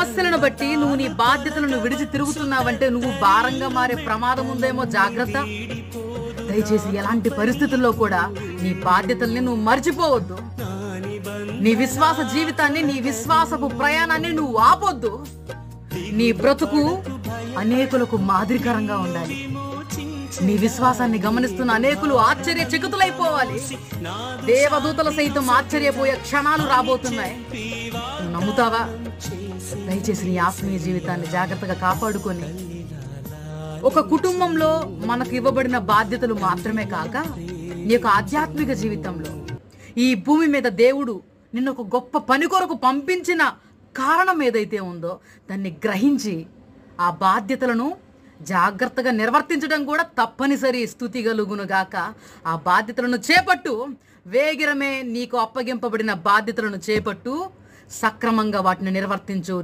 సమస్యలను బట్టి నువ్వు నీ బాధ్యతలను విడిచి తిరుగుతున్నావంటే నువ్వు భారంగా మారే ప్రమాదం ఉందేమో, జాగ్రత్త. దయచేసి ఎలాంటి పరిస్థితుల్లో కూడా నీ బాధ్యతల్ని నువ్వు మర్చిపోవద్దు. నీ విశ్వాస జీవితాన్ని, నీ విశ్వాసపు ప్రయాణాన్ని నువ్వు ఆపొద్దు. నీ బ్రతుకు అనేకులకు మాదిరికరంగా ఉండాలి. నీ విశ్వాసాన్ని గమనిస్తున్న అనేకులు ఆశ్చర్యచకితులైపోవాలి. దేవదూతలు సైతం ఆశ్చర్యపోయే క్షణాలు రాబోతున్నాయి. నమ్ముతావా? దయచేసి నీ ఆత్మీయ జీవితాన్ని జాగ్రత్తగా కాపాడుకొని, ఒక కుటుంబంలో మనకు ఇవ్వబడిన బాధ్యతలు మాత్రమే కాక నీ యొక్క ఆధ్యాత్మిక జీవితంలో ఈ భూమి మీద దేవుడు నిన్ను ఒక గొప్ప పని కొరకు పంపించిన కారణం ఏదైతే ఉందో దాన్ని గ్రహించి ఆ బాధ్యతలను జాగ్రత్తగా నిర్వర్తించడం కూడా తప్పనిసరి. స్తుతి కలుగునుగాక. ఆ బాధ్యతలను చేపట్టు. వేగిరమే నీకు అప్పగింపబడిన బాధ్యతలను చేపట్టు. సక్రమంగా వాటిని నిర్వర్తించు.